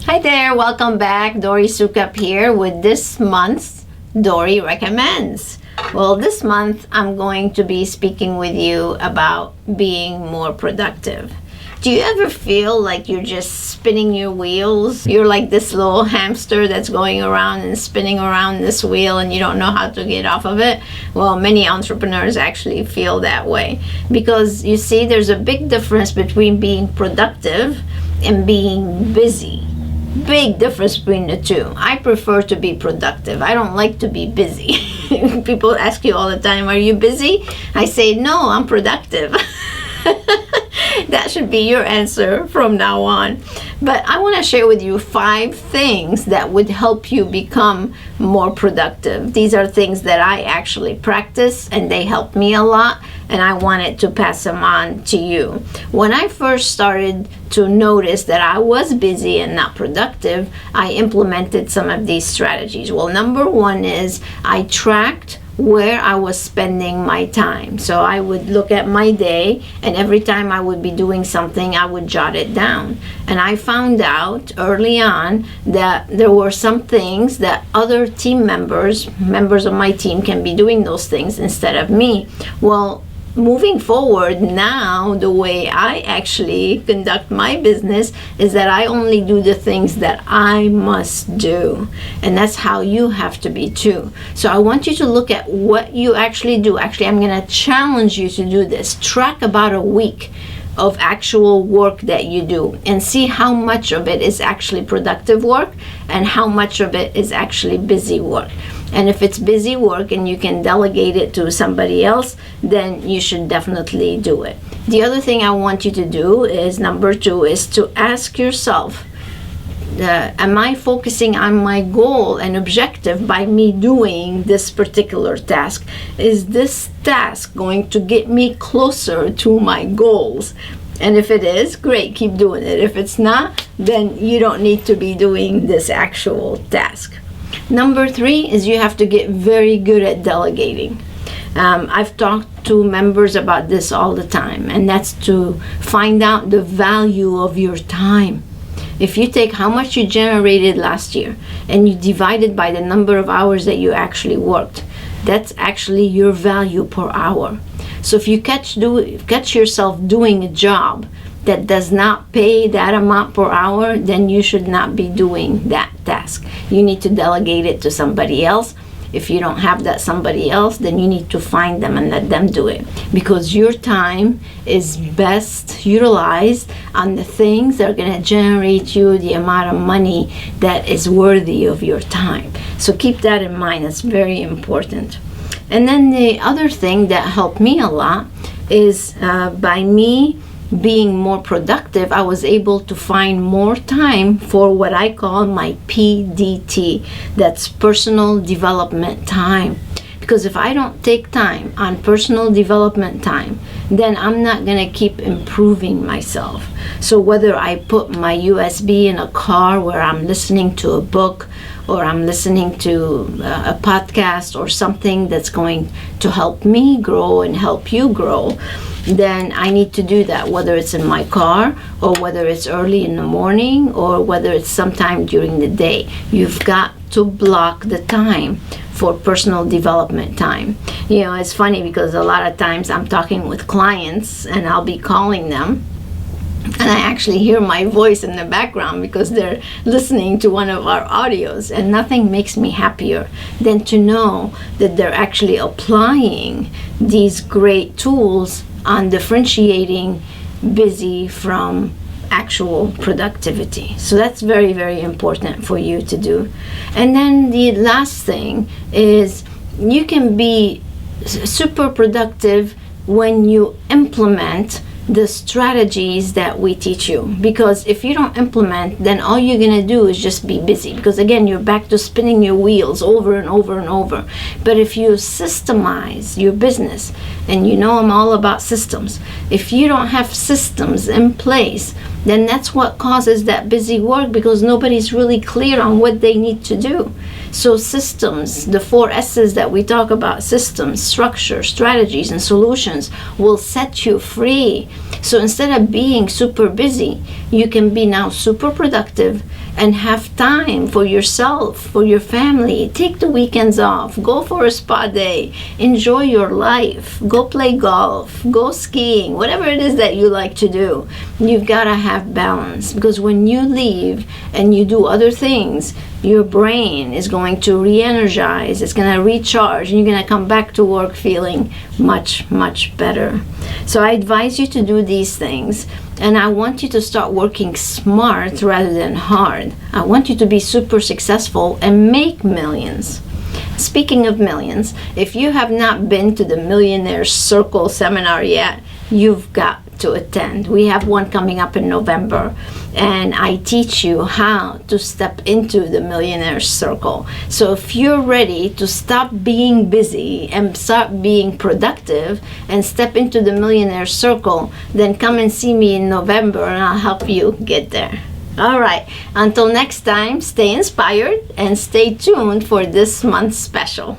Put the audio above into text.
Hi there, welcome back. Dory Sukup here with this month's Dory Recommends. Well, this month I'm going to be speaking with you about being more productive. Do you ever feel like you're just spinning your wheels? You're like this little hamster that's going around and spinning around this wheel and you don't know how to get off of it? Well, many entrepreneurs actually feel that way because you see, there's a big difference between being productive and being busy. Big difference between the two. I prefer to be productive. I don't like to be busy. People ask you all the time, are you busy? I say, no, I'm productive. That should be your answer from now on. But I want to share with you 5 things that would help you become more productive. These are things that I actually practice and they help me a lot, and I wanted to pass them on to you. When I first started to notice that I was busy and not productive, I implemented some of these strategies. Well, number 1 is I tracked where I was spending my time. So I would look at my day, and every time I would be doing something, I would jot it down. And I found out early on that there were some things that other team members of my team can be doing those things instead of me. Well, moving forward now, the way I actually conduct my business is that I only do the things that I must do. And that's how you have to be too. So I want you to look at what you actually do. Actually, I'm going to challenge you to do this. Track about a week of actual work that you do and see how much of it is actually productive work and how much of it is actually busy work. And if it's busy work and you can delegate it to somebody else, then you should definitely do it. The other thing I want you to do is, number 2, is to ask yourself, am I focusing on my goal and objective by me doing this particular task? Is this task going to get me closer to my goals? And if it is, great, keep doing it. If it's not, then you don't need to be doing this actual task. Number 3 is you have to get very good at delegating. I've talked to members about this all the time, and that's to find out the value of your time. If you take how much you generated last year and you divide it by the number of hours that you actually worked, that's actually your value per hour. So if you catch yourself doing a job that does not pay that amount per hour, then you should not be doing that task. You need to delegate it to somebody else. If you don't have that somebody else, then you need to find them and let them do it, because your time is best utilized on the things that are going to generate you the amount of money that is worthy of your time. So keep that in mind. It's very important. And then the other thing that helped me a lot is by me being more productive, I was able to find more time for what I call my PDT. That's personal development time. Because if I don't take time on personal development time, then I'm not going to keep improving myself. So whether I put my USB in a car where I'm listening to a book, or I'm listening to a podcast or something that's going to help me grow and help you grow, then I need to do that, whether it's in my car or whether it's early in the morning or whether it's sometime during the day. You've got to block the time for personal development time. You know, it's funny because a lot of times I'm talking with clients and I'll be calling them, and I actually hear my voice in the background because they're listening to one of our audios, and nothing makes me happier than to know that they're actually applying these great tools on differentiating busy from actual productivity. So that's very, very important for you to do. And then the last thing is you can be super productive when you implement the strategies that we teach you. Because if you don't implement, then all you're gonna do is just be busy, because again, you're back to spinning your wheels over and over and over. But if you systemize your business, and you know I'm all about systems, if you don't have systems in place, then that's what causes that busy work, because nobody's really clear on what they need to do. So systems, the 4 S's that we talk about, systems, structure, strategies, and solutions, will set you free. So instead of being super busy, you can be now super productive and have time for yourself, for your family. Take the weekends off. Go for a spa day. Enjoy your life. Go play golf. Go skiing. Whatever it is that you like to do, you've got to have balance, because when you leave and you do other things, your brain is going to re-energize, it's going to recharge, and you're going to come back to work feeling much, much better. So I advise you to do these things, and I want you to start working smart rather than hard. I want you to be super successful and make millions. Speaking of millions, if you have not been to the Millionaire Circle seminar yet, you've got to attend. We have one coming up in November, and I teach you how to step into the Millionaire Circle. So if you're ready to stop being busy and start being productive and step into the Millionaire Circle, then come and see me in November and I'll help you get there. All right, until next time, stay inspired and stay tuned for this month's special.